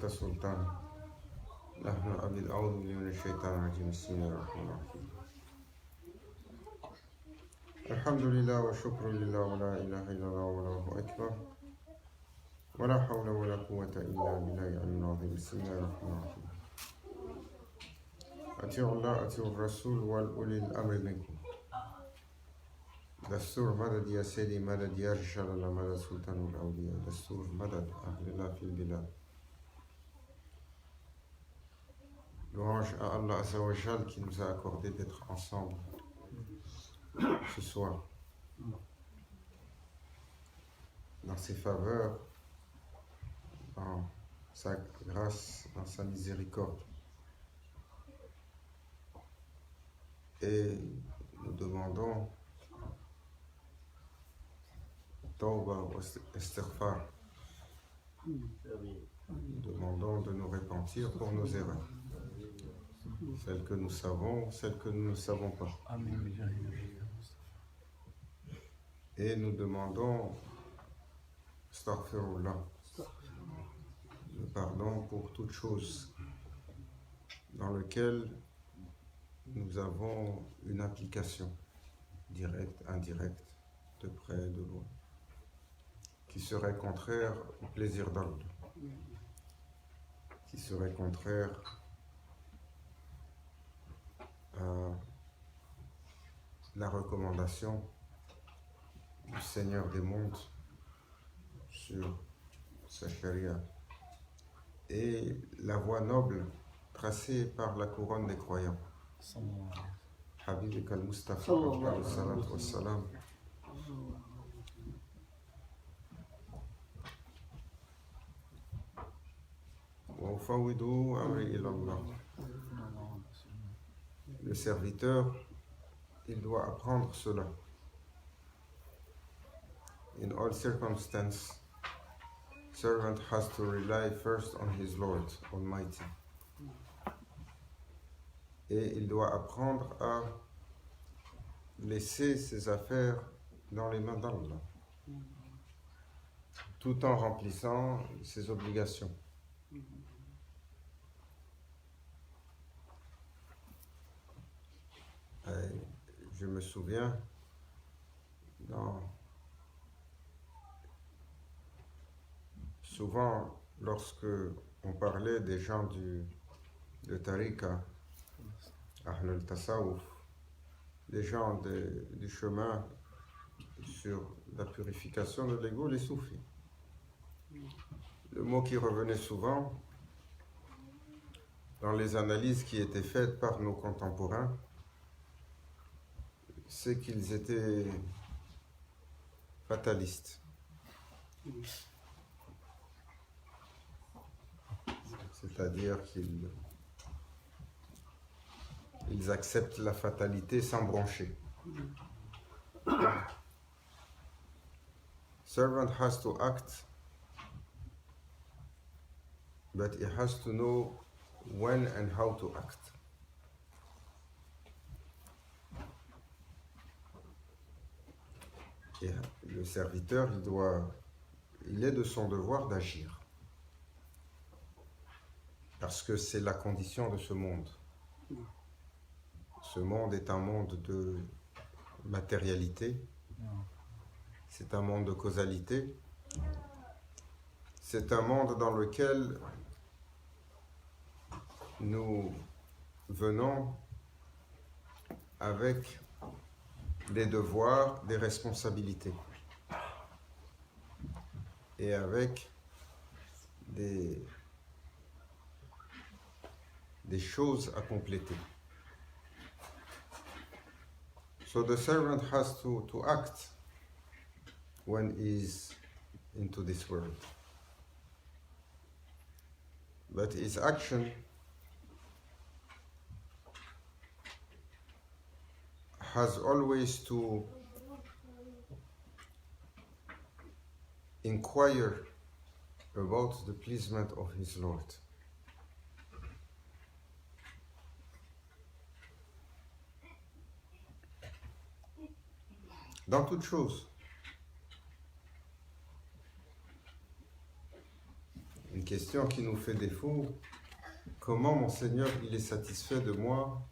سلطان نحن عبيد أعوذ بالله من الشيطان الرجيم بسم الله الرحمن الرحيم الحمد لله والشكر لله ولا إله إلا الله والله أكبر ولا حول ولا قوة إلا بالله العلي العظيم بسم الله الرحمن الرحيم أطيعوا الله أطيعوا الرسول والأولي الأمر منكم دستور مدد يا سيدي مدد يا رجال الله مدد سلطان الأولياء دستور مدد أهل الله في البلاد. Louange à Allah Azza wa Jal qui nous a accordé d'être ensemble ce soir dans ses faveurs, dans sa grâce, dans sa miséricorde. Et nous demandons Tawba wa Istighfar. Nous demandons de nous repentir pour nos erreurs. Celles que nous savons, celles que nous ne savons pas. Et nous demandons Astaghfirullah, le pardon pour toute chose dans laquelle nous avons une application directe, indirecte, de près, de loin, qui serait contraire au plaisir d'Allah, qui serait contraire à la recommandation du Seigneur des mondes sur sa charia et la voie noble tracée par la couronne des croyants. Habibik al-Mustafa salatu wassalam. Wa ufawwidu amri ila Allah. Le serviteur, il doit apprendre cela. In all circumstances, servant has to rely first on his Lord Almighty. Et il doit apprendre à laisser ses affaires dans les mains d'Allah, tout en remplissant ses obligations. Et je me souviens, souvent lorsque on parlait des gens de Tariqa, Ahl al-Tasawuf, les gens du chemin sur la purification de l'ego, les soufis. Le mot qui revenait souvent dans les analyses qui étaient faites par nos contemporains, c'est qu'ils étaient fatalistes. C'est-à-dire qu'ils acceptent la fatalité sans broncher. Servant has to act, but he has to know when and how to act. Et le serviteur, il est de son devoir d'agir. Parce que c'est la condition de ce monde. Ce monde est un monde de matérialité, c'est un monde de causalité, c'est un monde dans lequel nous venons avec des devoirs, des responsabilités et avec des choses à compléter. So the servant has to act when he is into this world. But his action has always to inquire about the pleasement of his Lord. Dans toute chose. question qui nous fait défaut. Comment mon Seigneur, il est satisfait de moi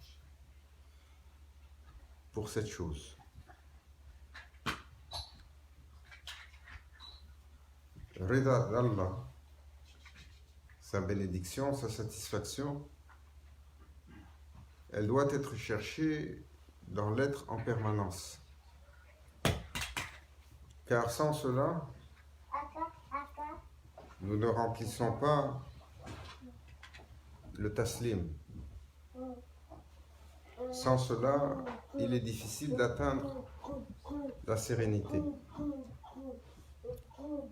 pour cette chose? Rida d'Allah, sa bénédiction, sa satisfaction, elle doit être cherchée dans l'être en permanence. Car sans cela, nous ne remplissons pas le taslim. Sans cela, il est difficile d'atteindre la sérénité.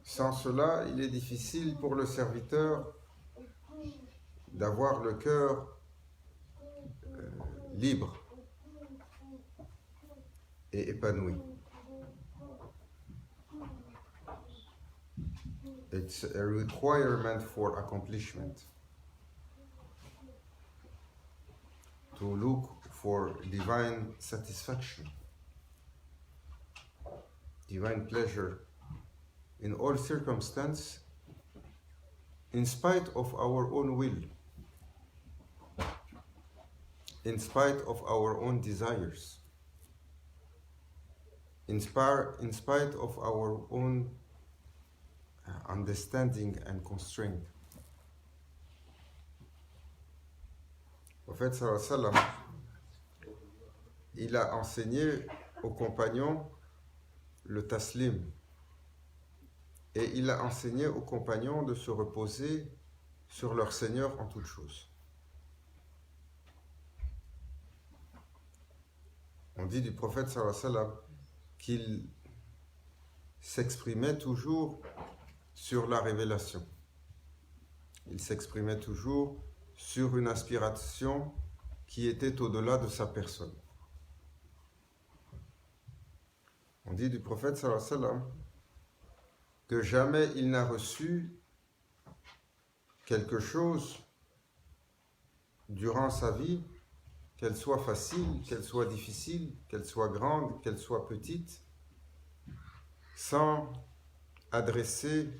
Sans cela, il est difficile pour le serviteur d'avoir le cœur libre et épanoui. It's a requirement for accomplishment to look for divine satisfaction, divine pleasure in all circumstances, in spite of our own will, in spite of our own desires, in spite of our own understanding and constraint. Le prophète sallallahu alayhi wa sallam, il a enseigné aux compagnons le taslim et il a enseigné aux compagnons de se reposer sur leur Seigneur en toutes choses. On dit du prophète sallallahu alayhi wa sallam qu'il s'exprimait toujours sur la révélation. Il s'exprimait toujours sur une aspiration qui était au-delà de sa personne. On dit du prophète sallallahu alayhi wa sallam que jamais il n'a reçu quelque chose durant sa vie, qu'elle soit facile, qu'elle soit difficile, qu'elle soit grande, qu'elle soit petite, sans adresser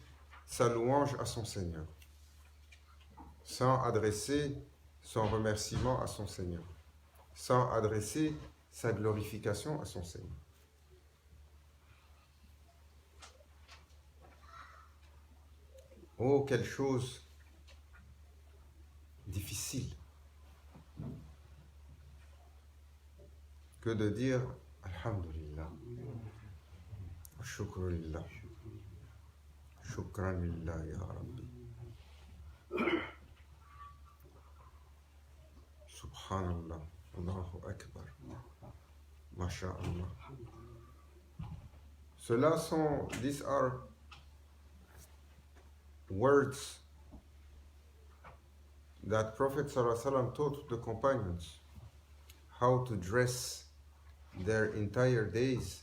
sa louange à son Seigneur, sans adresser son remerciement à son Seigneur, sans adresser sa glorification à son Seigneur. Oh, quelle chose difficile que de dire Alhamdulillah, Shukru lillah, Shukran lillah ya Rabbi, Subhanallah, Allahu Akbar, Masha'Allah. These are words that Prophet sallallahu alaihi wasallam taught the companions how to dress their entire days,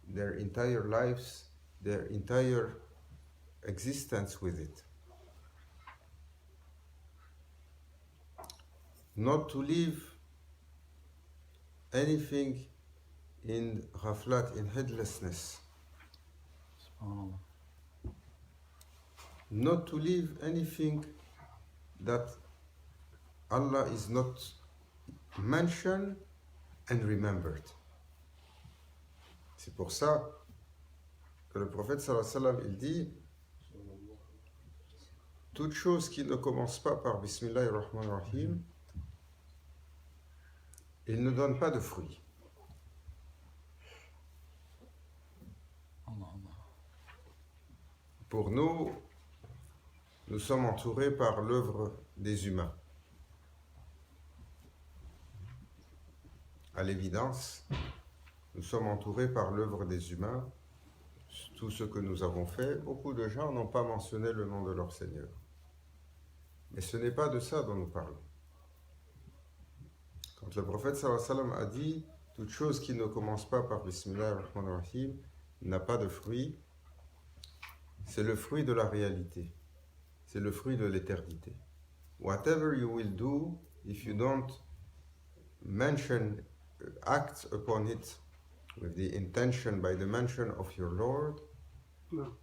their entire lives, their entire existence with it. Not to leave anything in ghaflat, in heedlessness. Not to leave anything that Allah is not mentioned and remembered. C'est pour ça que le prophète sallallahu alayhi wa sallam, il dit toute chose qui ne commence pas par Bismillahir Rahmanir Rahim, il ne donne pas de fruits. Pour nous, nous sommes entourés par l'œuvre des humains. À l'évidence, nous sommes entourés par l'œuvre des humains. Tout ce que nous avons fait, beaucoup de gens n'ont pas mentionné le nom de leur Seigneur. Mais ce n'est pas de ça dont nous parlons. Quand le prophète sallallahu alayhi wa sallam a dit « Toute chose qui ne commence pas par Bismillah ar-Rahman ar-Rahim n'a pas de fruit », c'est le fruit de la réalité. C'est le fruit de l'éternité. Whatever you will do, if you don't mention, act upon it with the intention, by the mention of your Lord, No.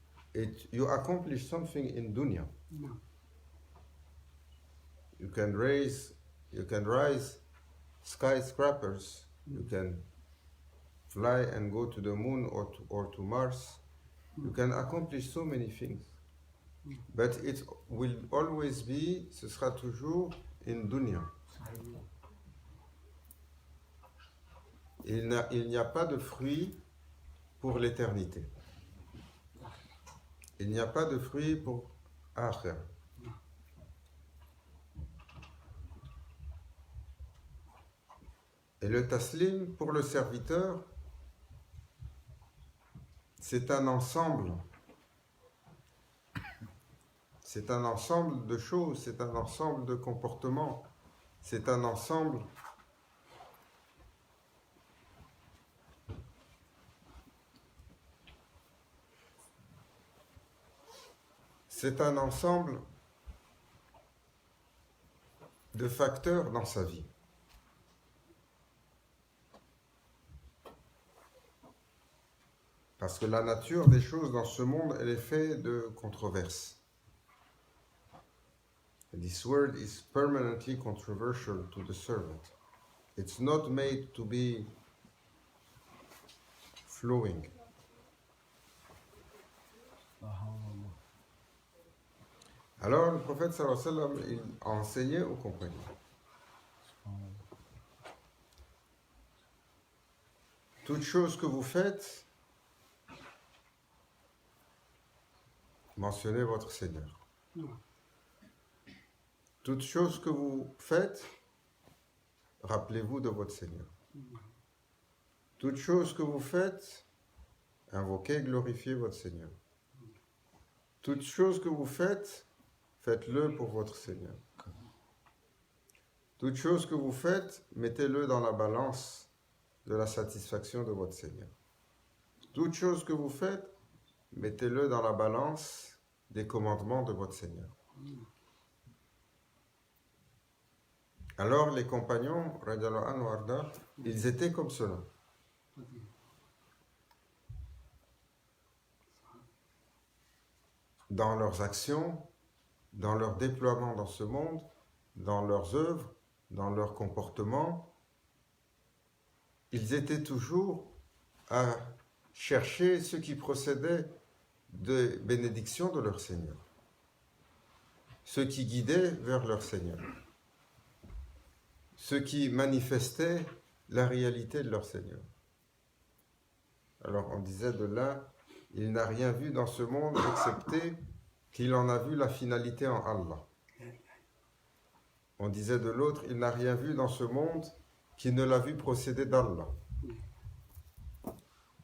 you accomplish something in dunya. No. you can rise skyscrapers, you can fly and go to the moon or to Mars, you can accomplish so many things. But it will always be, ce sera toujours in dunya. Il n'y a pas de fruit pour l'éternité. Il n'y a pas de fruit pour akhir. Et le taslim pour le serviteur, c'est un ensemble. C'est un ensemble de choses, c'est un ensemble de comportements, c'est un ensemble de facteurs dans sa vie. Parce que la nature des choses dans ce monde, elle est faite de controverses. This world is permanently controversial to the servant. It's not made to be flowing. Alors le prophète sallallahu alayhi wa sallam, il a enseigné aux compagnons. Toute chose que vous faites, mentionnez votre Seigneur. Toute chose que vous faites, rappelez-vous de votre Seigneur. Toute chose que vous faites, invoquez, glorifiez votre Seigneur. Toute chose que vous faites, faites-le pour votre Seigneur. Toute chose que vous faites, mettez-le dans la balance de la satisfaction de votre Seigneur. Toute chose que vous faites, mettez-le dans la balance des commandements de votre Seigneur. Alors les compagnons, radiyallahu anhu warda, ils étaient comme cela. Dans leurs actions, dans leur déploiement dans ce monde, dans leurs œuvres, dans leur comportement, ils étaient toujours à chercher ce qui procédait de bénédiction de leur Seigneur, ce qui guidait vers leur Seigneur, ce qui manifestait la réalité de leur Seigneur. Alors on disait de là, il n'a rien vu dans ce monde excepté qu'il en a vu la finalité en Allah. On disait de l'autre, il n'a rien vu dans ce monde qu'il ne l'a vu procéder d'Allah.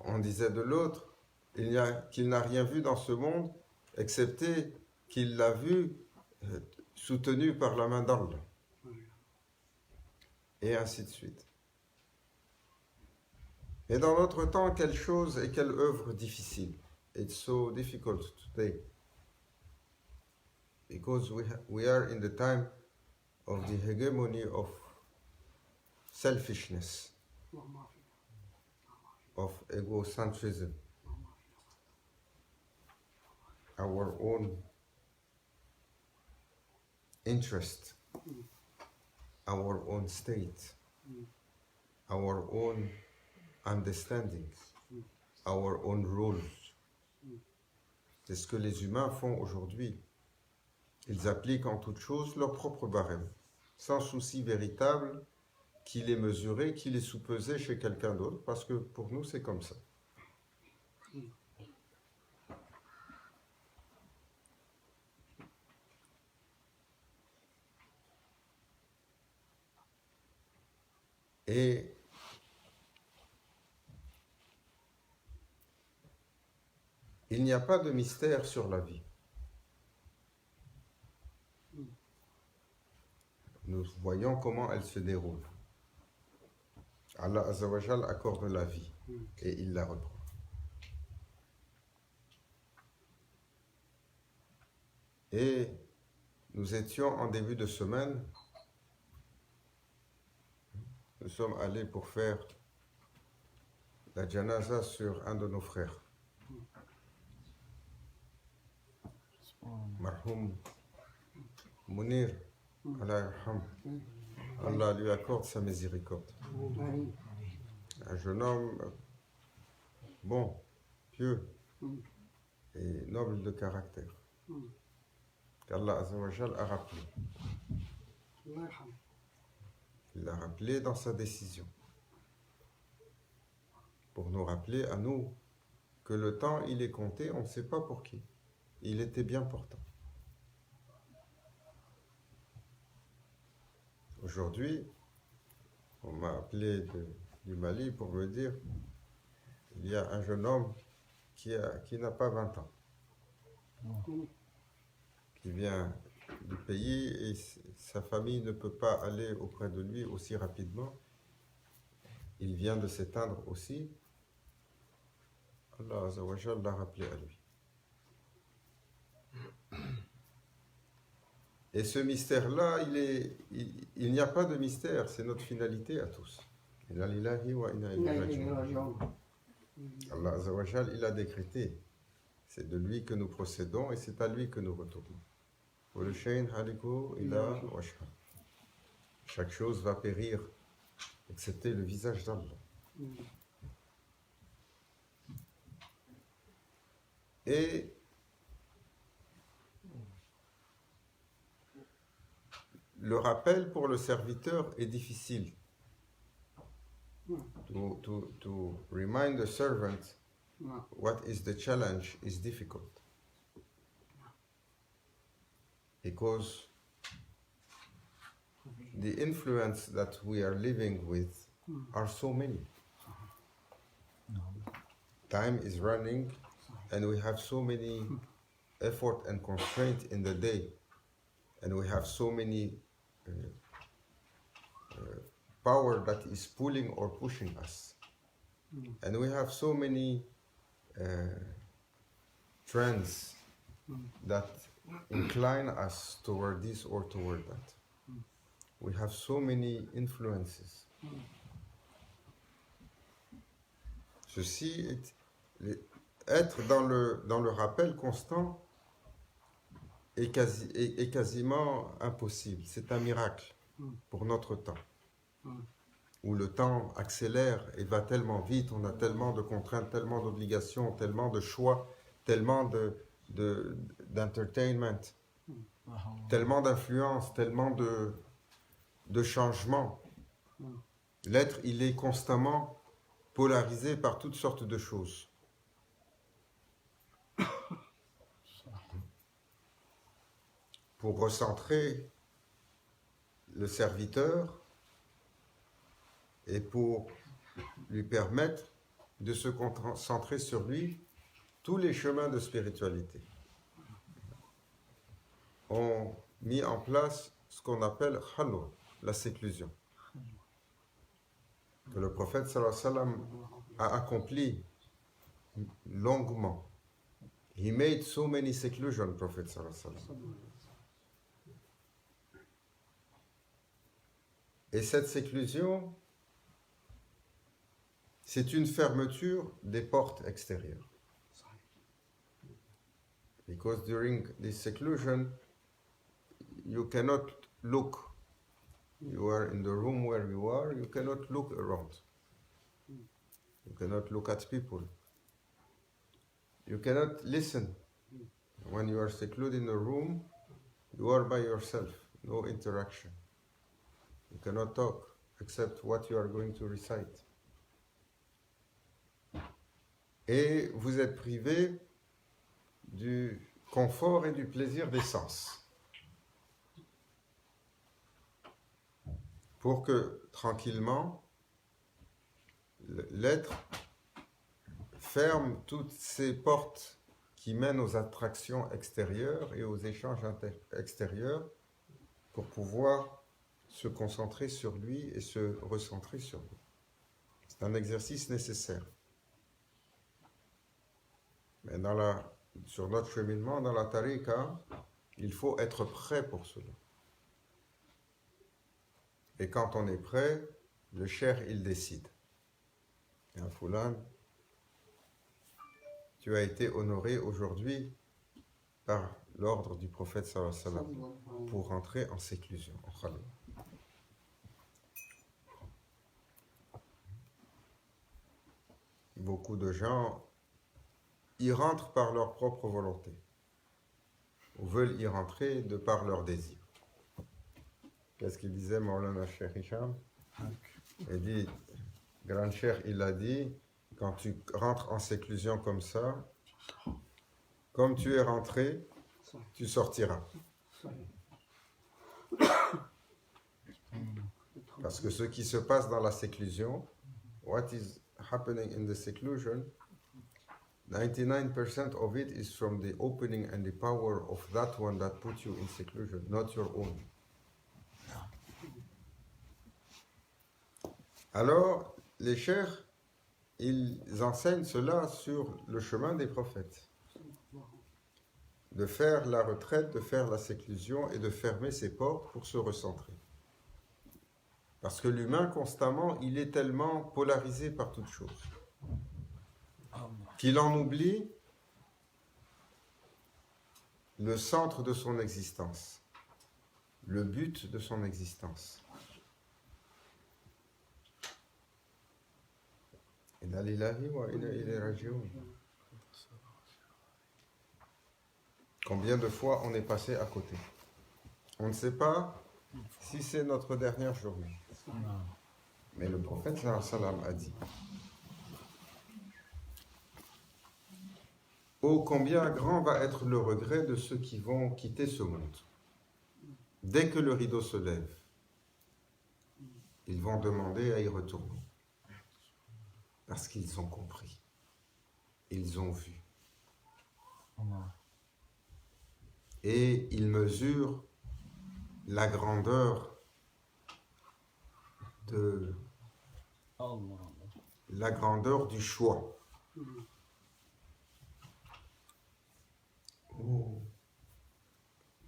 On disait de l'autre, qu'il n'a rien vu dans ce monde excepté qu'il l'a vu soutenu par la main d'Allah. Et ainsi de suite. Et dans notre temps, quelle chose et quelle œuvre difficile. It's so difficult today. Because we are in the time of the hegemony of selfishness, of egocentrism, our own interest, our own state, our own understandings, our own rules. C'est ce que les humains font aujourd'hui. Ils appliquent en toute chose leur propre barème, sans souci véritable qu'il est mesuré, qu'il est soupesé chez quelqu'un d'autre, parce que pour nous c'est comme ça. Et il n'y a pas de mystère sur la vie. Nous voyons comment elle se déroule. Allah Azza wa Jal accorde la vie et il la reprend. Et nous étions en début de semaine, nous sommes allés pour faire la janaza sur un de nos frères, Marhoum Mounir Allah yarham. Allah lui accorde sa miséricorde. Un jeune homme bon, pieux et noble de caractère. Qu'Allah Azza wa Jal a rappelé. Il l'a rappelé dans sa décision. Pour nous rappeler à nous que le temps, il est compté, on ne sait pas pour qui. Il était bien portant. Aujourd'hui, on m'a appelé du Mali pour me dire il y a un jeune homme qui n'a pas 20 ans, qui vient du pays et sa famille ne peut pas aller auprès de lui aussi rapidement. Il vient de s'éteindre aussi. Allah Azza wa Jal l'a rappelé à lui. Et ce mystère-là, il n'y a pas de mystère, c'est notre finalité à tous. Inna lillahi wa inna ilayhi raji'un. Allah Azza wa Jal, il a décrété. C'est de lui que nous procédons et c'est à lui que nous retournons. Chaque chose va périr, excepté le visage d'Allah. Et le rappel pour le serviteur est difficile. To remind the servant what is the challenge is difficult. Because the influence that we are living with are so many. Time is running and we have so many effort and constraint in the day, and we have so many power that is pulling or pushing us, and we have so many trends that incline us toward this or toward that. We have so many influences. Ceci est être dans le rappel constant est quasiment impossible. C'est un miracle pour notre temps, où le temps accélère et va tellement vite, on a tellement de contraintes, tellement d'obligations, tellement de choix, tellement d'entertainment, tellement d'influence, tellement de changements. L'être, il est constamment polarisé par toutes sortes de choses. Pour recentrer le serviteur et pour lui permettre de se concentrer sur lui, tous les chemins de spiritualité ont mis en place ce qu'on appelle khalwa, la séclusion, que le prophète sallallahu alayhi wa sallam a accompli longuement. He made so many seclusion, Prophet sallallahu alayhi wa sallam. Et cette séclusion, c'est une fermeture des portes extérieures. Because during this seclusion, you cannot look. You are in the room where you are, you cannot look around. You cannot look at people. You cannot listen. When you are secluded in a room, you are by yourself, no interaction. You cannot talk except what you are going to recite. Et vous êtes privé du confort et du plaisir des sens. Pour que, tranquillement, l'être ferme toutes ces portes qui mènent aux attractions extérieures et aux échanges extérieurs pour pouvoir se concentrer sur lui et se recentrer sur lui. C'est un exercice nécessaire. Mais sur notre cheminement, dans la tariqa, il faut être prêt pour cela. Et quand on est prêt, le cheikh, il décide. Et un Foulan, tu as été honoré aujourd'hui par l'ordre du prophète sallallahu alayhi wa sallam pour rentrer en séclusion, en khala. Beaucoup de gens y rentrent par leur propre volonté, ou veulent y rentrer de par leur désir. Qu'est-ce qu'il disait Maulana Cheikh Hicham? Il dit, Grand Cheikh, il a dit, quand tu rentres en séclusion comme ça, comme tu es rentré, tu sortiras. Parce que ce qui se passe dans la séclusion, what is happening in the seclusion, 99% of it is from the opening and the power of that one that put you in seclusion, not your own. Alors, les cheikhs, ils enseignent cela sur le chemin des prophètes. De faire la retraite, de faire la séclusion et de fermer ses portes pour se recentrer. Parce que l'humain, constamment, il est tellement polarisé par toutes choses qu'il en oublie le centre de son existence, le but de son existence. Inna lillahi wa inna ilayhi raji'un. Combien de fois on est passé à côté? On ne sait pas si c'est notre dernière journée. Mais le prophète sallallahu alayhi wa sallam a dit: oh, combien grand va être le regret de ceux qui vont quitter ce monde. Dès que le rideau se lève, ils vont demander à y retourner. Parce qu'ils ont compris. Ils ont vu. Et ils mesurent la grandeur du choix. Oh,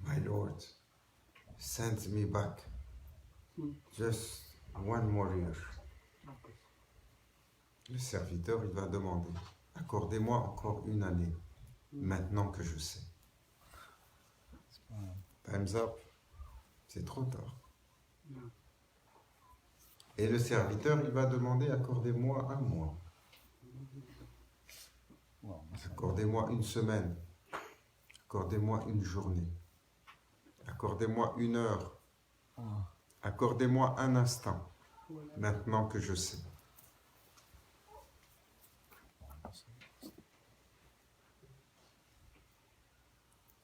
my Lord, send me back just one more year. Le serviteur, il va demander, accordez-moi encore une année, maintenant que je sais. Time's up, c'est trop tard. Et le serviteur, il va demander, accordez-moi un mois. Accordez-moi une semaine. Accordez-moi une journée. Accordez-moi une heure. Accordez-moi un instant, maintenant que je sais.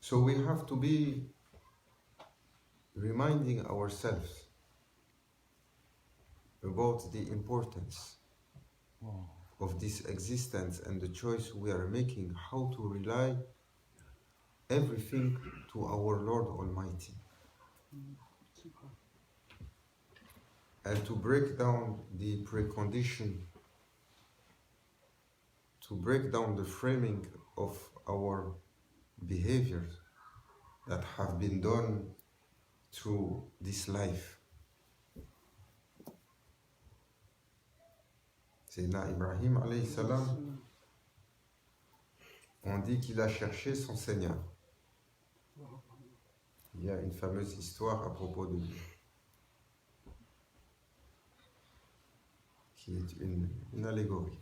So we have to be reminding ourselves about the importance of this existence and the choice we are making, how to rely everything to our Lord Almighty. And to break down the precondition, to break down the framing of our behaviors that have been done through this life. Sayyidina Ibrahim alayhi salam, on dit qu'il a cherché son Seigneur. Il y a une fameuse histoire à propos de lui, qui est une allégorie.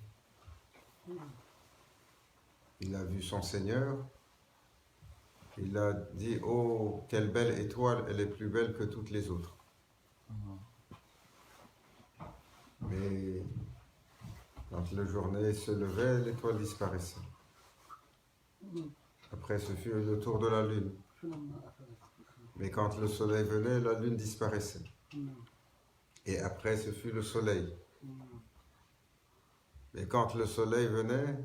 Il a vu son Seigneur, il a dit: oh, quelle belle étoile, elle est plus belle que toutes les autres. Mais quand la journée se levait, l'étoile disparaissait. Après, ce fut le tour de la lune. Mais quand le soleil venait, la lune disparaissait. Et après, ce fut le soleil. Mais quand le soleil venait,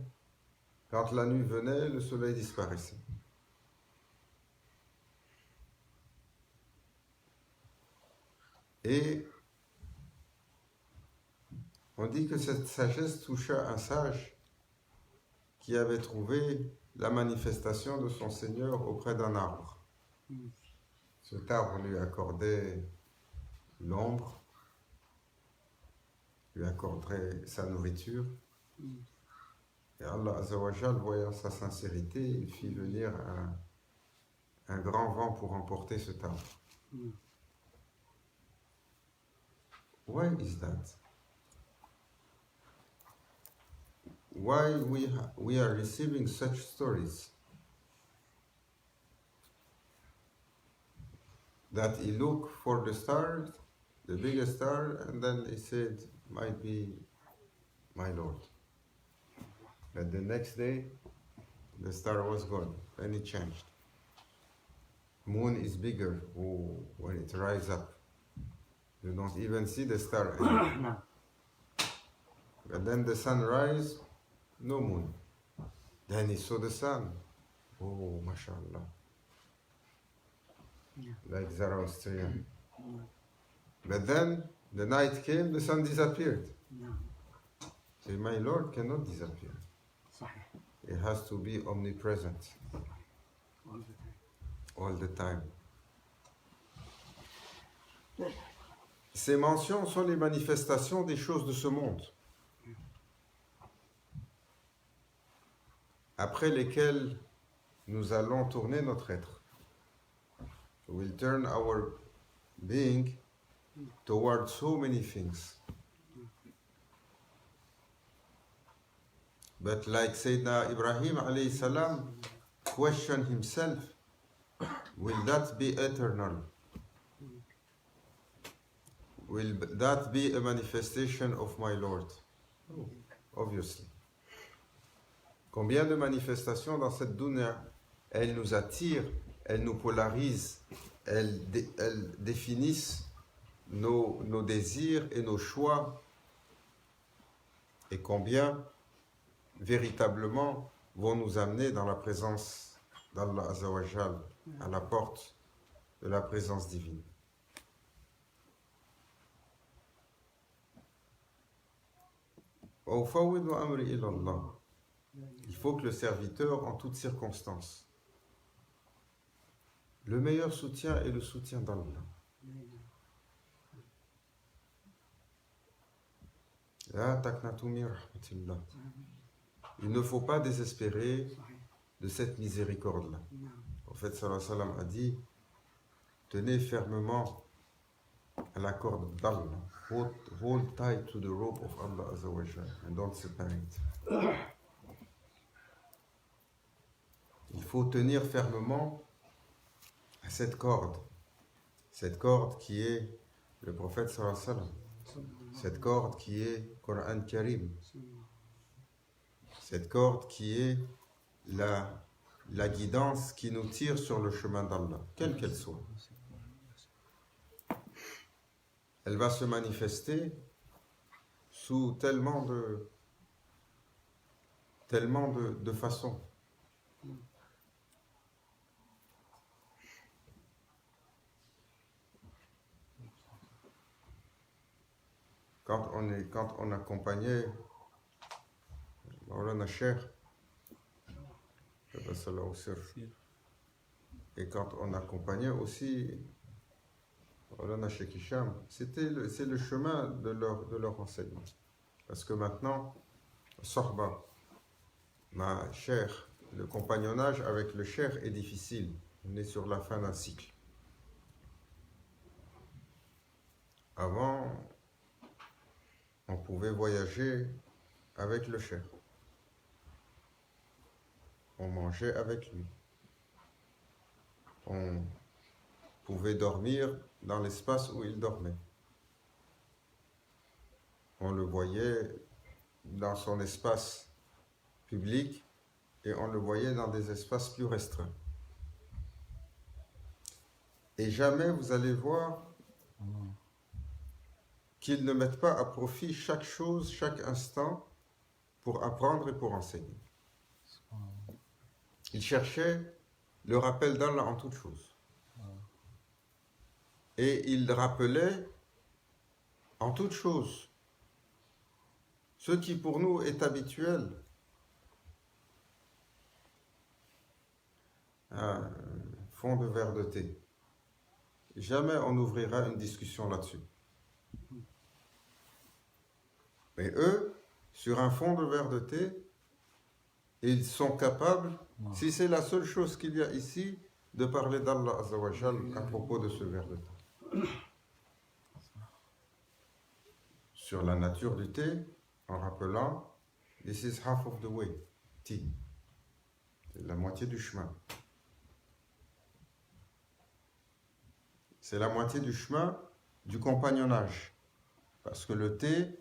quand la nuit venait, le soleil disparaissait. Et on dit que cette sagesse toucha un sage qui avait trouvé la manifestation de son Seigneur auprès d'un arbre. Cet arbre lui accordait l'ombre, lui accorderait sa nourriture. Et Allah Azza wa Jal, voyant sa sincérité, il fit venir un grand vent pour emporter ce arbre. Why is that? Why we are receiving such stories that he looked for the star, the biggest star, and then he said, might be my Lord. But the next day, the star was gone, and it changed. Moon is bigger when it rises up. You don't even see the star anymore. No. But then the sun rises, no moon. Then he saw the sun. Oh, mashallah. Yeah. Like Zoroastrian. But then the night came, the sun disappeared. No. So my Lord cannot disappear. صحيح. He has to be omnipresent All the time. all the time. Ces mentions sont les manifestations des choses de ce monde, après lesquelles nous allons tourner notre être. We'll turn our being toward so many things. But like Sayyidina Ibrahim alayhi salam questioned himself, will that be eternal? Will that be a manifestation of my Lord? Oh, obviously. Combien de manifestations dans cette dunya, elles nous attirent, elles nous polarisent, elles définissent nos désirs et nos choix, et combien véritablement vont nous amener dans la présence d'Allah Azza wa Jal, à la porte de la présence divine. Il faut que le serviteur, en toutes circonstances, le meilleur soutien est le soutien d'Allah. Il ne faut pas désespérer de cette miséricorde-là. En fait, sallallahu alayhi wa sallam a dit, tenez fermement à la corde d'Allah. Hold tight to the rope of Allah Azza wa Jal and don't separate. Il faut tenir fermement à cette corde qui est le prophète sallallahu alayhi wa sallam, cette corde qui est Coran Karim, cette corde qui est la guidance qui nous tire sur le chemin d'Allah, quelle qu'elle soit. Elle va se manifester sous tellement de façons. Quand on accompagnait Maulana Cheikh, et quand on accompagnait aussi Maulana Cheikh Hicham, c'est le chemin de leur enseignement. Parce que maintenant, Sohba, ma Cheikh, le compagnonnage avec le Cheikh est difficile. On est sur la fin d'un cycle. Avant, on pouvait voyager avec le Cheikh. On mangeait avec lui. On pouvait dormir dans l'espace où il dormait. On le voyait dans son espace public et on le voyait dans des espaces plus restreints. Et jamais vous allez voir qu'ils ne mettent pas à profit chaque chose, chaque instant pour apprendre et pour enseigner. Ils cherchaient le rappel d'Allah en toutes choses. Et ils rappelaient en toutes choses ce qui pour nous est habituel. Un fond de verre de thé. Jamais on ouvrira une discussion là-dessus. Mais eux, sur un fond de verre de thé, ils sont capables, si c'est la seule chose qu'il y a ici, de parler d'Allah Azza wa Jal à propos de ce ver de thé. Sur la nature du thé, en rappelant, this is half of the way, tea. C'est la moitié du chemin. C'est la moitié du chemin du compagnonnage. Parce que le thé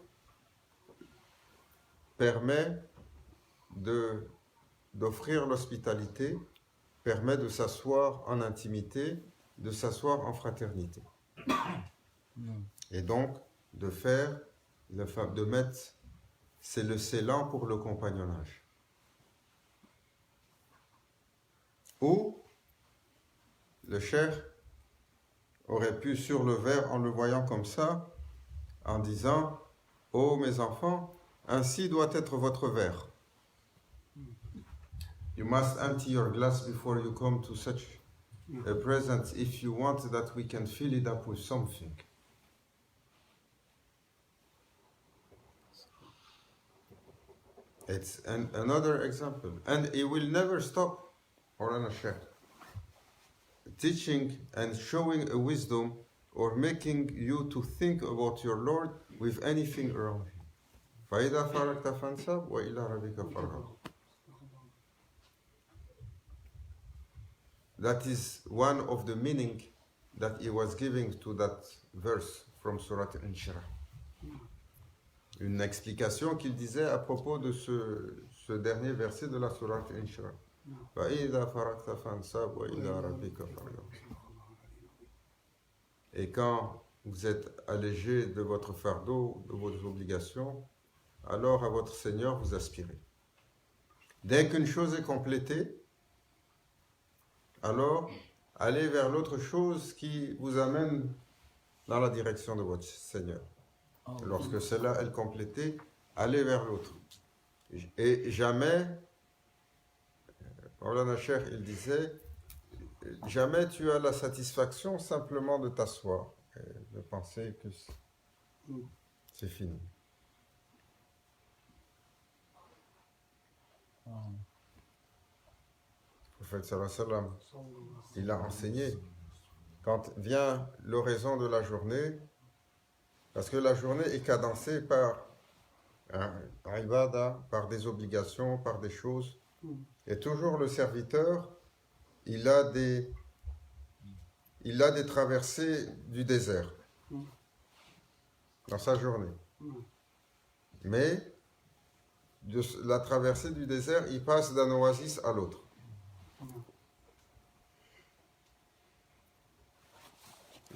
permet d'offrir l'hospitalité, permet de s'asseoir en intimité, de s'asseoir en fraternité. Et donc, de mettre, c'est le scellant pour le compagnonnage. Ou, le cheikh aurait pu sur le verre, en le voyant comme ça, en disant, « Oh mes enfants, ainsi doit être votre verre. You must empty your glass before you come to such a present if you want that we can fill it up with something. » It's another example. And he will never stop, Maulana Sheikh, teaching and showing a wisdom or making you to think about your Lord with anything around you. فَإِذَا فَرَغْتَ فَانْصَبْ وَإِلَى رَبِّكَ فَارْغَب. That is one of the meaning that he was giving to that verse from Surah Al-Inshirah. Une explication qu'il disait à propos de ce dernier verset de la Surah Al-Inshirah. فَإِذَا فَرَغْتَ فَانْصَبْ وَإِلَى رَبِّكَ فَارْغَب. Et quand vous êtes allégé de votre fardeau, de vos obligations, alors à votre Seigneur vous aspirez. Dès qu'une chose est complétée, alors allez vers l'autre chose qui vous amène dans la direction de votre Seigneur. Lorsque celle-là est complétée, allez vers l'autre. Et jamais, Maulana Cheikh, il disait, jamais tu as la satisfaction simplement de t'asseoir et de penser que c'est fini. Le prophète sallallahu alayhi wa sallam, il a enseigné quand vient l'oraison de la journée, parce que la journée est cadencée par un ibada, par des obligations, par des choses, et toujours le serviteur, il a des traversées du désert dans sa journée. Mais de la traversée du désert, il passe d'un oasis à l'autre.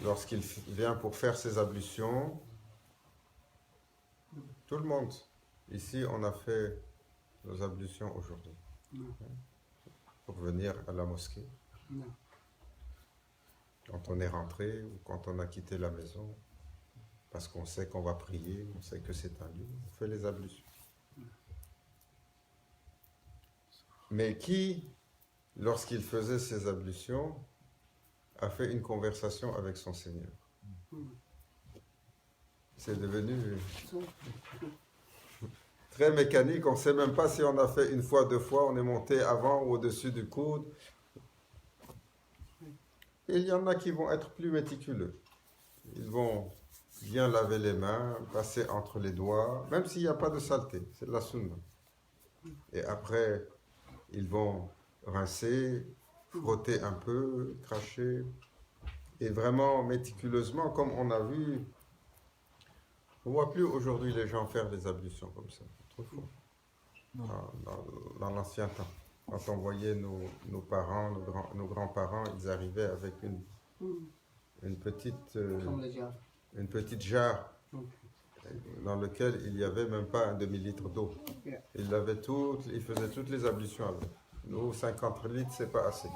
Lorsqu'il vient pour faire ses ablutions, tout le monde, ici on a fait nos ablutions aujourd'hui, pour venir à la mosquée. Quand on est rentré ou quand on a quitté la maison, parce qu'on sait qu'on va prier, on sait que c'est un lieu, on fait les ablutions. Mais qui, lorsqu'il faisait ses ablutions, a fait une conversation avec son Seigneur? C'est devenu très mécanique, on ne sait même pas si on a fait une fois, deux fois, on est monté avant ou au-dessus du coude. Et il y en a qui vont être plus méticuleux. Ils vont bien laver les mains, passer entre les doigts, même s'il n'y a pas de saleté, c'est de la sunna. Et après, ils vont rincer, frotter un peu, cracher, et vraiment méticuleusement, comme on a vu, on ne voit plus aujourd'hui les gens faire des ablutions comme ça, autrefois, dans l'ancien temps. Quand on voyait nos parents, nos grands-parents, ils arrivaient avec une petite jarre dans laquelle il n'y avait même pas un demi-litre d'eau. Ils faisaient toutes les ablutions avec. Nous, 50 litres, c'est pas assez.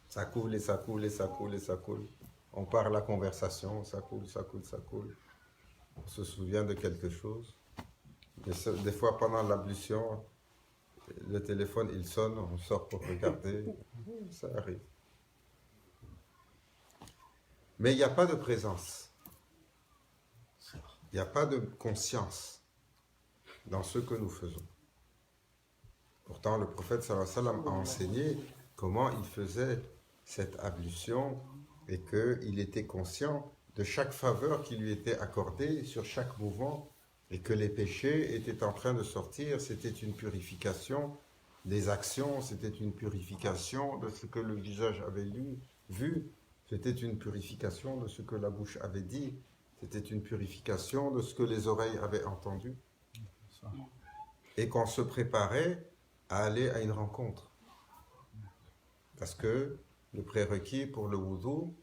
Ça coule et ça coule et ça coule et ça coule. On part la conversation, ça coule, ça coule, ça coule. On se souvient de quelque chose. Des fois, pendant l'ablution, le téléphone, il sonne, on sort pour regarder. Ça arrive. Mais il n'y a pas de présence. Il n'y a pas de conscience dans ce que nous faisons. Pourtant, le prophète sallallahu alayhi wa sallam a enseigné comment il faisait cette ablution et qu'il était conscient de chaque faveur qui lui était accordée sur chaque mouvement et que les péchés étaient en train de sortir. C'était une purification des actions, c'était une purification de ce que le visage avait vu, c'était une purification de ce que la bouche avait dit, c'était une purification de ce que les oreilles avaient entendu. Et qu'on se préparait à aller à une rencontre. Parce que le prérequis pour le wudu,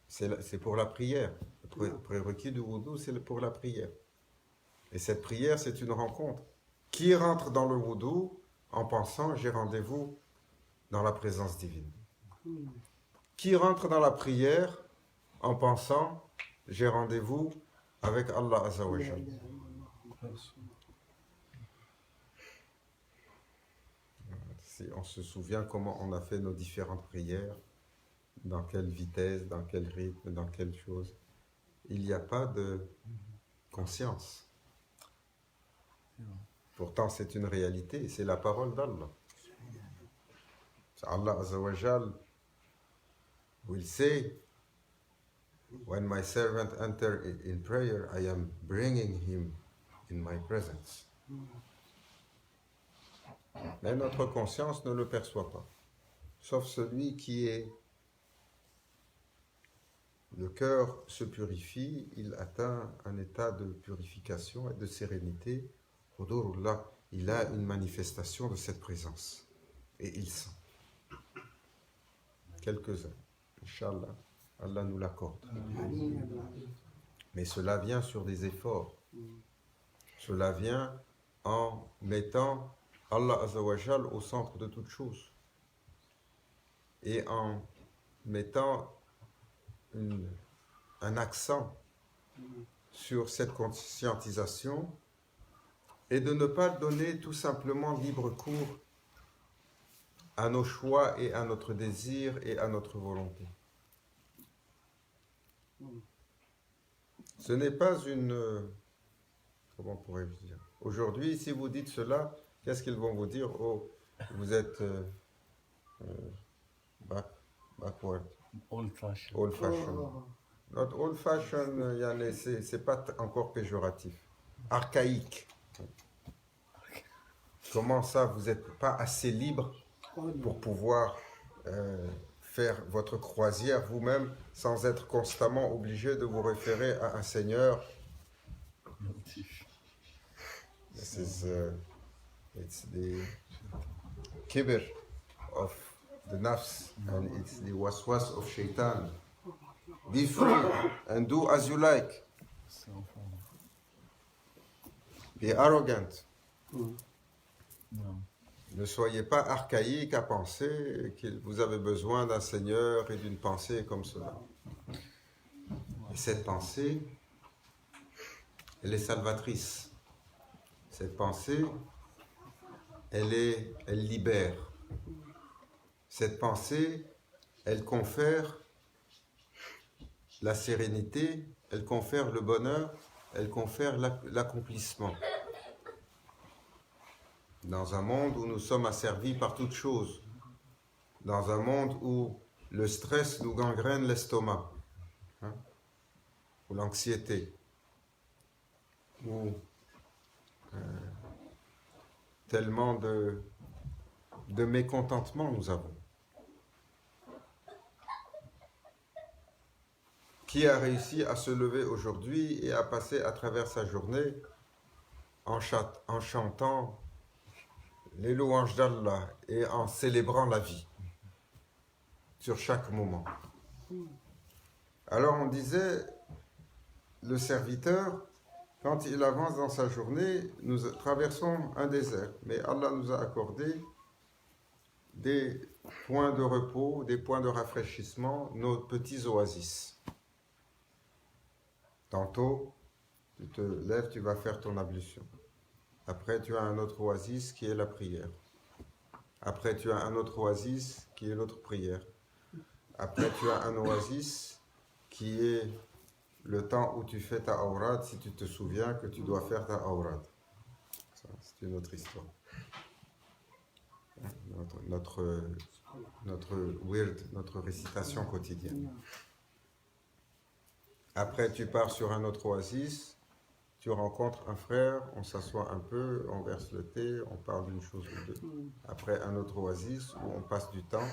c'est pour la prière. Le prérequis du wudu, c'est pour la prière. Et cette prière, c'est une rencontre. Qui rentre dans le wudu en pensant « j'ai rendez-vous dans la présence divine ». Qui rentre dans la prière en pensant « j'ai rendez-vous avec Allah Azza wa Jal ». On se souvient comment on a fait nos différentes prières, dans quelle vitesse, dans quel rythme, dans quelle chose. Il n'y a pas de conscience. Pourtant, c'est une réalité, c'est la parole d'Allah. Allah Azza wa Jal will say, when my servant enter in prayer, I am bringing him in my presence. Mais notre conscience ne le perçoit pas, sauf celui qui est... Le cœur se purifie, il atteint un état de purification et de sérénité. Hudurullah, il a une manifestation de cette présence. Et il sent. Quelques-uns. Inch'Allah, Allah nous l'accorde. Mais cela vient sur des efforts. Cela vient en mettant Allah Azza wa Jal au centre de toute chose. Et en mettant un accent sur cette conscientisation et de ne pas donner tout simplement libre cours à nos choix et à notre désir et à notre volonté. Ce n'est pas une... Comment pourrais-je dire? Aujourd'hui, si vous dites cela, qu'est-ce qu'ils vont vous dire? Oh, vous êtes backward. Old fashioned. Old fashion. Not old fashion, c'est pas encore péjoratif. Archaïque. Comment ça, vous n'êtes pas assez libre pour pouvoir faire votre croisière vous-même sans être constamment obligé de vous référer à un seigneur? This is it's the kibr of the nafs and it's the waswas of shaitan. Be free and do as you like. Be arrogant. No. Ne soyez pas archaïque à penser que vous avez besoin d'un Seigneur et d'une pensée comme cela. Et cette pensée, elle est salvatrice. Cette pensée, elle libère. Cette pensée, elle confère la sérénité, elle confère le bonheur, elle confère l'accomplissement. Dans un monde où nous sommes asservis par toutes choses, dans un monde où le stress nous gangrène l'estomac, ou l'anxiété, où tellement de mécontentement nous avons. Qui a réussi à se lever aujourd'hui et à passer à travers sa journée en chantant les louanges d'Allah et en célébrant la vie sur chaque moment? Alors on disait, le serviteur, quand il avance dans sa journée, nous traversons un désert, mais Allah nous a accordé des points de repos, des points de rafraîchissement, nos petits oasis. Tantôt, tu te lèves, tu vas faire ton ablution. Après, tu as un autre oasis qui est la prière. Après, tu as un autre oasis qui est l'autre prière. Après, tu as un oasis qui est le temps où tu fais ta awrad, si tu te souviens que tu dois faire ta awrad. Ça, c'est une autre histoire. notre wird, notre récitation quotidienne. Après, tu pars sur un autre oasis, tu rencontres un frère, on s'assoit un peu, on verse le thé, on parle d'une chose ou deux. Après, un autre oasis où on passe du temps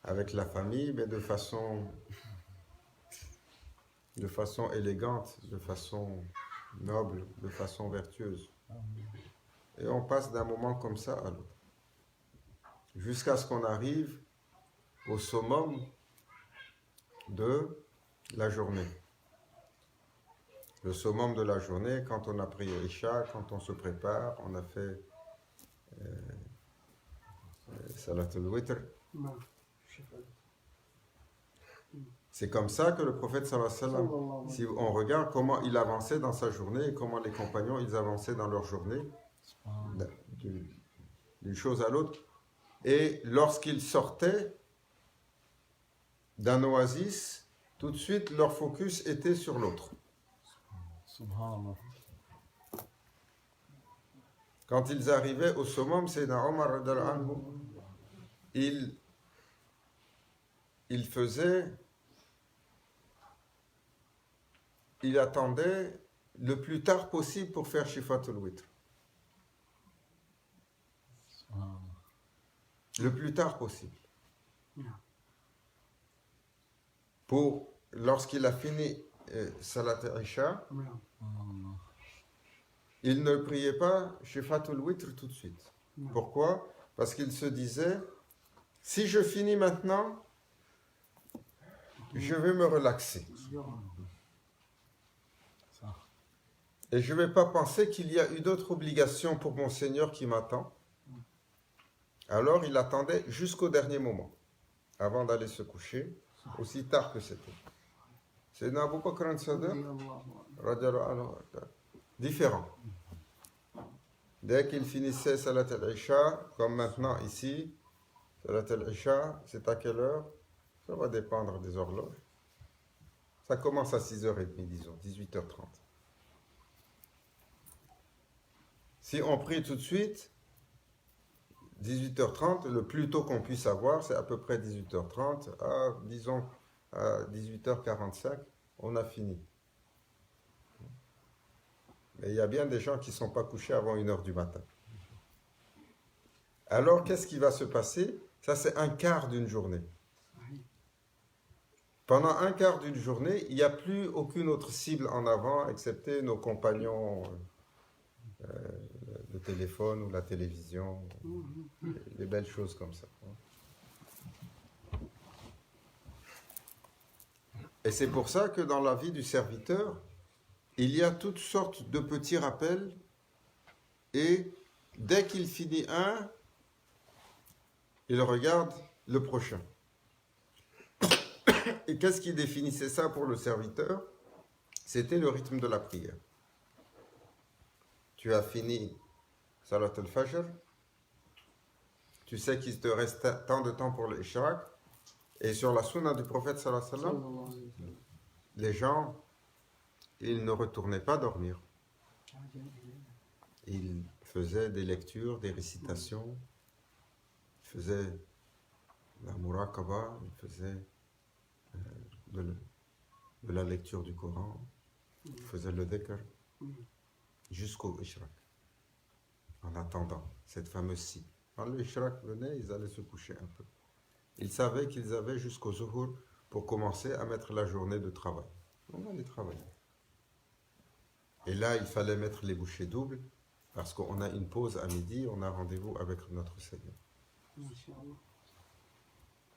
avec la famille, mais de façon élégante, de façon noble, de façon vertueuse. Et on passe d'un moment comme ça à l'autre. Jusqu'à ce qu'on arrive au summum de la journée. Le summum de la journée, quand on a prié Isha, quand on se prépare, on a fait Salat al-Witr. C'est comme ça que le prophète sallallahu alayhi wa sallam, si on regarde comment il avançait dans sa journée et comment les compagnons ils avançaient dans leur journée, d'une chose à l'autre, et lorsqu'ils sortaient d'un oasis, tout de suite leur focus était sur l'autre. Subhanallah. Quand ils arrivaient au summum, Sayyidina Omar radhiyallahu anhu, il attendait le plus tard possible pour faire Shifatul Witr. Subhanallah. Le plus tard possible. Pour, lorsqu'il a fini Salat al-Isha, il ne priait pas Shifatul Witr tout de suite. Pourquoi? Parce qu'il se disait, si je finis maintenant, je vais me relaxer. Et je ne vais pas penser qu'il y a eu d'autres obligations pour mon Seigneur qui m'attend. Alors il attendait jusqu'au dernier moment, avant d'aller se coucher, aussi tard que c'était. C'est Abu Bakr al-Sadiq, radhiyallahu anhu, différent. Dès qu'il finissait Salat al-Isha, comme maintenant ici, Salat al-Isha, c'est à quelle heure? Ça va dépendre des horloges. Ça commence à 6h30, disons, 18h30. Si on prie tout de suite, 18h30, le plus tôt qu'on puisse avoir, c'est à peu près 18h30, disons à 18h45, on a fini. Mais il y a bien des gens qui ne sont pas couchés avant 1h du matin. Alors, qu'est-ce qui va se passer? Ça, c'est un quart d'une journée. Pendant un quart d'une journée, il n'y a plus aucune autre cible en avant, excepté nos compagnons le téléphone ou la télévision, les belles choses comme ça. Et c'est pour ça que dans la vie du serviteur, il y a toutes sortes de petits rappels, et dès qu'il finit un, il regarde le prochain. Et qu'est-ce qui définissait ça pour le serviteur? C'était le rythme de la prière. Tu as fini Salat al-Fajr, tu sais qu'il te reste tant de temps pour l'Ishraq, et sur la sunna du prophète sallallahu alayhi wa sallam, les gens, ils ne retournaient pas dormir. Ils faisaient des lectures, des récitations, ils faisaient la muraqaba, ils faisaient de la lecture du Coran, ils faisaient le dhikr, jusqu'au Ishraq. En attendant cette fameuse cible. Quand le Ishraq venait, ils allaient se coucher un peu. Ils savaient qu'ils avaient jusqu'au Zuhur pour commencer à mettre la journée de travail. On allait travailler. Et là, il fallait mettre les bouchées doubles, parce qu'on a une pause à midi, on a rendez-vous avec notre Seigneur.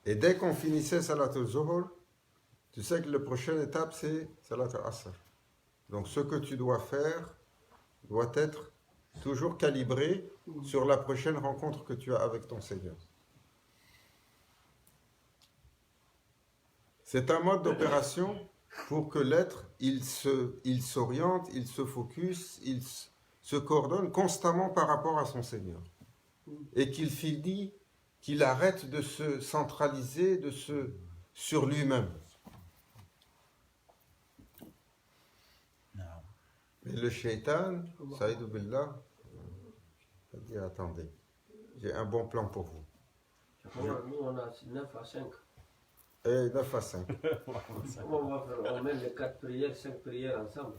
Et dès qu'on finissait Salat al-Zuhur, tu sais que la prochaine étape, c'est Salat al-Asr. Donc ce que tu dois faire doit être toujours calibré sur la prochaine rencontre que tu as avec ton Seigneur. C'est un mode d'opération pour que l'être, il s'oriente, il se focus, il se coordonne constamment par rapport à son Seigneur. Et qu'il finit, qu'il arrête de se centraliser sur lui-même. Mais le shaitan, Saïdou Billah, a dit attendez, j'ai un bon plan pour vous. Nous, on a 9 à 5. Et 9 à 5. Comment on va faire? On met les 4 prières, 5 prières ensemble.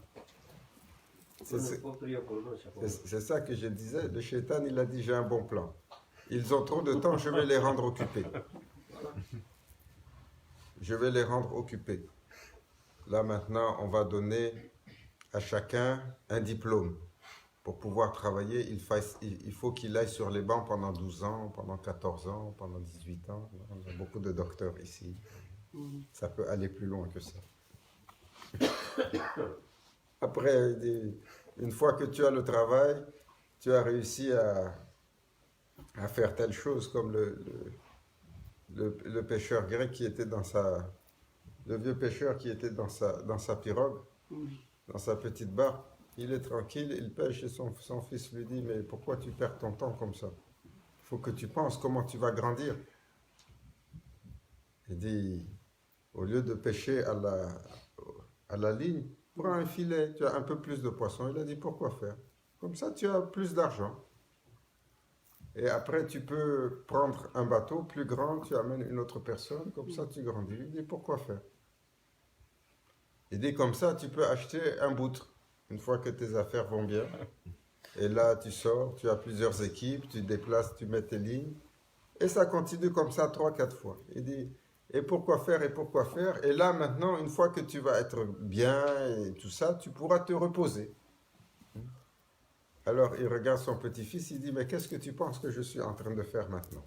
On ne peut pas prier pour nous, chaque fois. C'est ça que je disais. Le shaitan, il a dit, j'ai un bon plan. Ils ont trop de temps, je vais les rendre occupés. Je vais les rendre occupés. Là, maintenant, on va donner à chacun un diplôme. Pour pouvoir travailler, il faut qu'il aille sur les bancs pendant 12 ans, pendant 14 ans, pendant 18 ans. On a beaucoup de docteurs ici. Ça peut aller plus loin que ça. Après, une fois que tu as le travail, tu as réussi à faire telle chose, comme le pêcheur grec qui était le vieux pêcheur qui était dans sa pirogue, dans sa petite barque. Il est tranquille, il pêche et son fils lui dit, mais pourquoi tu perds ton temps comme ça? Il faut que tu penses comment tu vas grandir. Il dit, au lieu de pêcher à la ligne, prends un filet, tu as un peu plus de poissons. Il a dit, pourquoi faire? Comme ça, tu as plus d'argent. Et après, tu peux prendre un bateau plus grand, tu amènes une autre personne, comme ça, tu grandis. Il dit, pourquoi faire? Il dit, comme ça, tu peux acheter un boutre, une fois que tes affaires vont bien. Et là, tu sors, tu as plusieurs équipes, tu déplaces, tu mets tes lignes. Et ça continue comme ça 3-4 fois. Il dit, et pourquoi faire, et pourquoi faire? Et là, maintenant, une fois que tu vas être bien et tout ça, tu pourras te reposer. Alors, il regarde son petit-fils, il dit, mais qu'est-ce que tu penses que je suis en train de faire maintenant?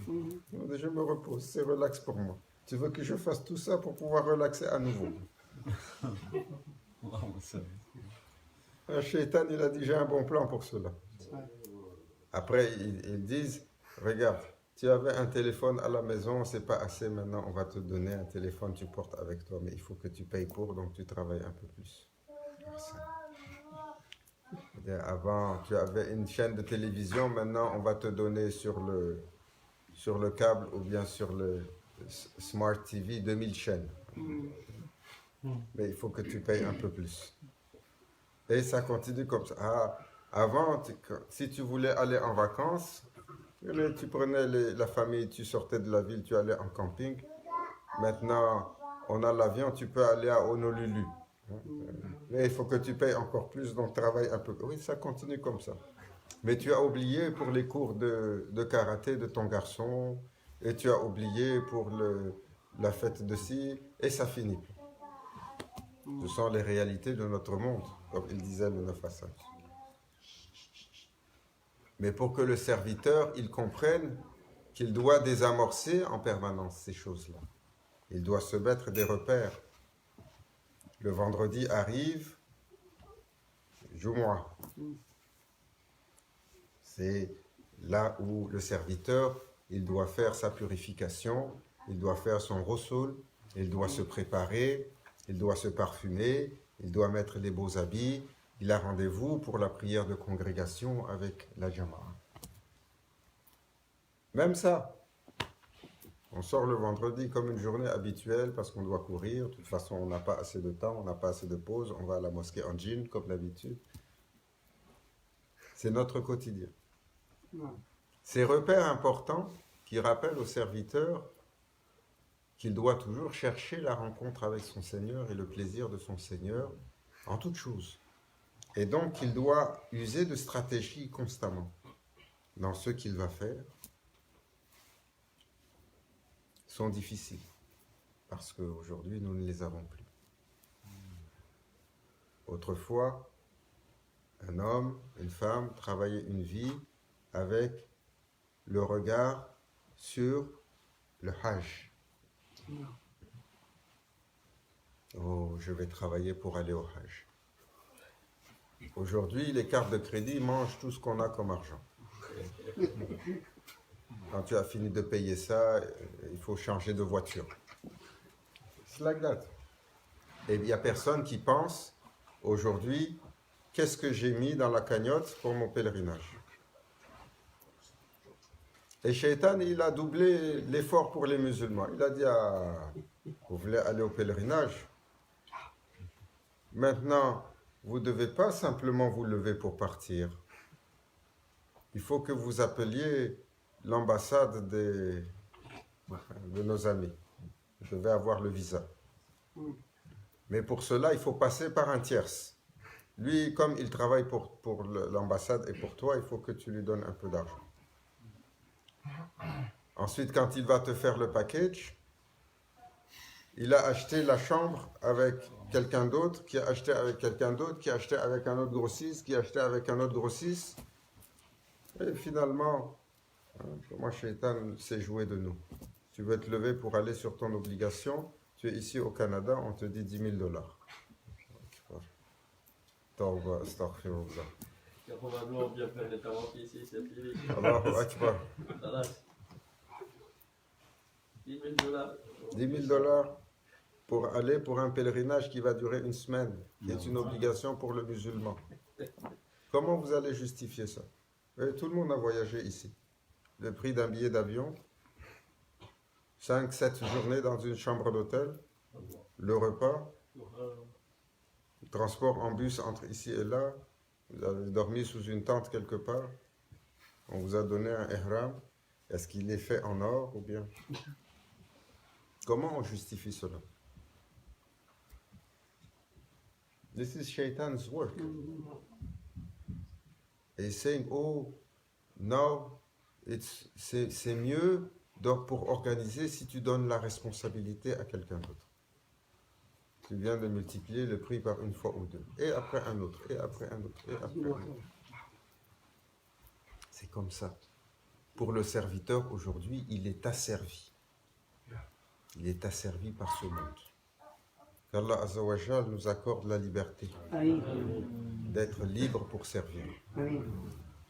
Je me repose, c'est relax pour moi. Tu veux que je fasse tout ça pour pouvoir relaxer à nouveau? Un shaitan, il a dit, j'ai un bon plan pour cela. Après, ils disent, regarde, tu avais un téléphone à la maison, c'est pas assez, maintenant on va te donner un téléphone, tu portes avec toi, mais il faut que tu payes pour, donc tu travailles un peu plus. Avant, tu avais une chaîne de télévision, maintenant on va te donner sur le câble ou bien sur le Smart TV 2000 chaînes. Mais il faut que tu payes un peu plus. Et ça continue comme ça. Avant, si tu voulais aller en vacances, tu prenais la famille, tu sortais de la ville, tu allais en camping. Maintenant, on a l'avion, tu peux aller à Honolulu. Mais il faut que tu payes encore plus, donc travaille un peu. Oui, ça continue comme ça. Mais tu as oublié pour les cours de karaté de ton garçon, et tu as oublié pour la fête de ci, et ça finit. Ce sont les réalités de notre monde, comme il disait le 9 à 5. Mais pour que le serviteur, il comprenne qu'il doit désamorcer en permanence ces choses-là. Il doit se mettre des repères. Le vendredi arrive, joue-moi. C'est là où le serviteur, il doit faire sa purification, il doit faire son rossoul, il doit se préparer, il doit se parfumer, il doit mettre les beaux habits, il a rendez-vous pour la prière de congrégation avec la Jama'a. Même ça, on sort le vendredi comme une journée habituelle parce qu'on doit courir. De toute façon, on n'a pas assez de temps, on n'a pas assez de pause. On va à la mosquée en jean, comme d'habitude. C'est notre quotidien. Ces repères importants qui rappellent au serviteur qu'il doit toujours chercher la rencontre avec son Seigneur et le plaisir de son Seigneur en toutes choses. Et donc, qu'il doit user de stratégies constamment dans ce qu'il va faire, sont difficiles, parce qu'aujourd'hui, nous ne les avons plus. Autrefois, un homme, une femme travaillaient une vie avec le regard sur le Hajj. Oh, je vais travailler pour aller au Hajj. Aujourd'hui, les cartes de crédit mangent tout ce qu'on a comme argent. Quand tu as fini de payer ça, il faut changer de voiture. C'est like that. Et il n'y a personne qui pense, aujourd'hui, qu'est-ce que j'ai mis dans la cagnotte pour mon pèlerinage? Et Shaitan, il a doublé l'effort pour les musulmans. Il a dit, vous voulez aller au pèlerinage? Maintenant, vous ne devez pas simplement vous lever pour partir. il faut que vous appeliez l'ambassade de nos amis. Je vais avoir le visa. Mais pour cela, il faut passer par un tierce. Lui, comme il travaille pour l'ambassade et pour toi, il faut que tu lui donnes un peu d'argent. Ensuite, quand il va te faire le package, il a acheté la chambre avec quelqu'un d'autre, qui a acheté avec quelqu'un d'autre, qui a acheté avec un autre grossiste, qui a acheté avec un autre grossiste. Et finalement, comment Shaitan s'est joué de nous. Tu veux te lever pour aller sur ton obligation, tu es ici au Canada, on te dit $10,000. Tawba, astaghfirullah. Probablement bien faire les tarots ici, c'est fini. Allahu Akbar. $10,000. $10,000 pour aller pour un pèlerinage qui va durer une semaine, qui est une obligation pour le musulman. Comment vous allez justifier ça? Tout le monde a voyagé ici. Le prix d'un billet d'avion, 5-7 journées dans une chambre d'hôtel, le repas, le transport en bus entre ici et là, vous avez dormi sous une tente quelque part, on vous a donné un ihram, est-ce qu'il est fait en or ou bien? Comment on justifie cela? This is Shaitan's work. Et he's saying, oh, now, c'est mieux donc pour organiser si tu donnes la responsabilité à quelqu'un d'autre. Tu viens de multiplier le prix par une fois ou deux. Et après un autre, et après un autre, et après un autre. C'est comme ça. Pour le serviteur, aujourd'hui, il est asservi. Il est asservi par ce monde. Qu'Allah Azza wa Jal nous accorde la liberté d'être libre pour servir.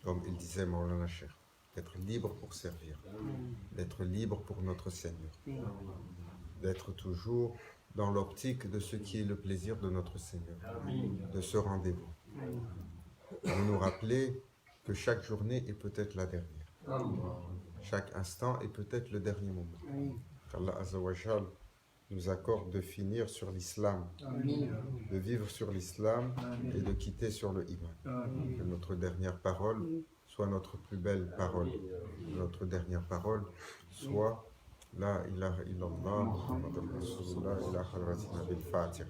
Comme il disait Maulana Cheikh, d'être libre pour servir, d'être libre pour notre Seigneur, d'être toujours dans l'optique de ce qui est le plaisir de notre Seigneur, de ce rendez-vous. Vous nous rappelez que chaque journée est peut-être la dernière. Chaque instant est peut-être le dernier moment. Qu'Allah Azza wa Jal nous accorde de finir sur l'islam, de vivre sur l'islam et de quitter sur le iman. Que notre dernière parole soit notre plus belle parole. Notre dernière parole soit La ilaha illallah Muhammadur Rasulullah ila hadratina bil Fatiha.